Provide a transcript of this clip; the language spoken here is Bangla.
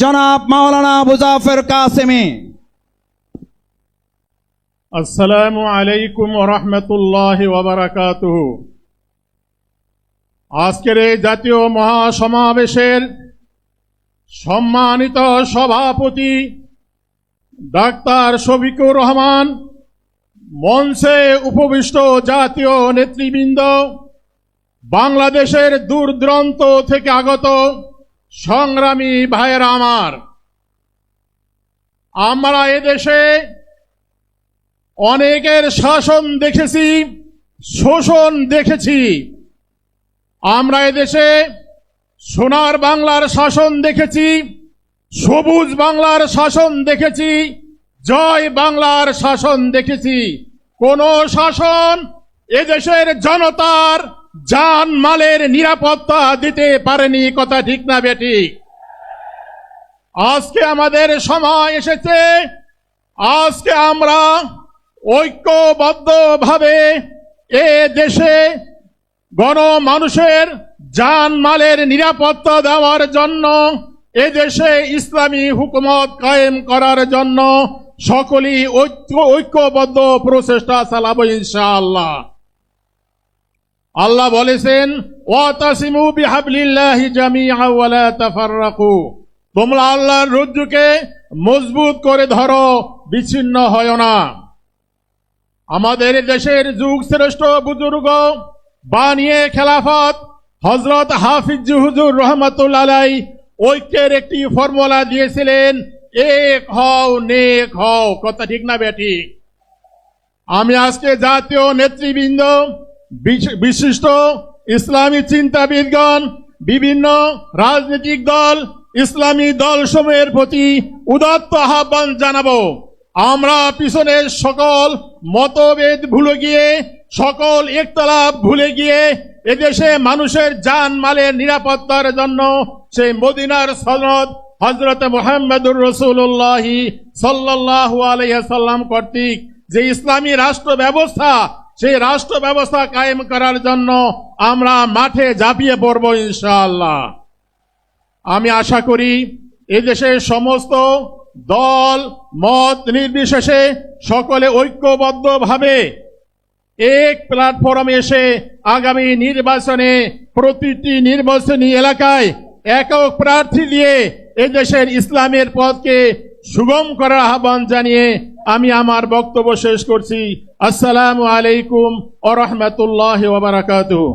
জনাব মাওলানা মুজাফফর কাসেমি। আসসালামু আলাইকুম ওয়া রাহমাতুল্লাহি ওয়া বারাকাতুহু। আজকের এই জাতীয় মহাসমাবেশের সম্মানিত সভাপতি ডাক্তার শফিকুর রহমান, মঞ্চে উপবিষ্ট জাতীয় নেতৃবৃন্দ, বাংলাদেশের দূর দূরান্ত থেকে আগত সংগ্রামী ভাইয়েরা আমার, আমরা এদেশে অনেকের শাসন দেখেছি, শোষণ দেখেছি। আমরা এদেশে সোনার বাংলার শাসন দেখেছি, সবুজ বাংলার শাসন দেখেছি, জয় বাংলার শাসন দেখেছি। কোন শাসন এদেশের জনতার জান মালের নিরাপত্তা দিতে পারেনি। কথা ঠিক না বেঠিক? আজকে আমাদের সময় এসেছে, আজকে আমরা ঐক্যবদ্ধভাবে এ দেশে গণমানুষের জান মালের নিরাপত্তা দেওয়ার জন্য, এদেশে ইসলামী হুকুমত কায়েম করার জন্য সকলেই ঐক্যবদ্ধ প্রচেষ্টা চালাবো ইনশাআল্লাহ। আল্লাহ বলেছেন, ওয়াতাসিমু বিহাবলিল্লাহি জামিআ ওয়া লা তাফাররাকু, তোমরা আল্লাহর রজ্জুকে মজবুত করে ধরো, বিচ্ছিন্ন হয় না। আমাদের দেশের যুগ শ্রেষ্ঠ বুজুর্গ বানিয়ে খেলাফত হযরত হাফিজ হুজুর রহমাতুল্লাহ আলাইহি ঐক্যের একটি ফর্মুলা দিয়েছিলেন, এক হও নেক হও। কথা ঠিক না বেঠিক? আমি আজকে জাতীয় নেতৃবৃন্দ, বিশিষ্ট ইসলামী চিন্তাবিদগণ, বিভিন্ন রাজনৈতিক দল, ইসলামী দলসমূহের প্রতি উদাত্ত আহ্বান জানাবো, আমরা পিছনের সকল মতভেদ ভুলে গিয়ে, সকল ইখতিলাফ ভুলে গিয়ে এদেশে মানুষের জান মালের নিরাপত্তার জন্য সেই মদিনার সনদ হযরত মুহাম্মদুর রাসূলুল্লাহ সাল্লাল্লাহু আলাইহি ওয়াসাল্লাম কর্তৃক যে ইসলামী রাষ্ট্র ব্যবস্থা, সেই রাষ্ট্র ব্যবস্থা কায়েম করার জন্য আমরা মাঠে ঝাঁপিয়ে পড়ব ইনশাআল্লাহ। আমি আশা করি এদেশের সমস্ত দল মত নির্বিশেষে সকলে ঐক্যবদ্ধভাবে এক প্ল্যাটফর্মে এসে আগামী নির্বাচনে প্রতিটি নির্বাচনী এলাকায় একক প্রার্থী দিয়ে এদেশের ইসলামের পথকে সুগম করার আহ্বান জানিয়ে আমি আমার বক্তব্য শেষ করছি। আসসালামু আলাইকুম ওয়া রাহমাতুল্লাহি ওয়া বারাকাতুহু।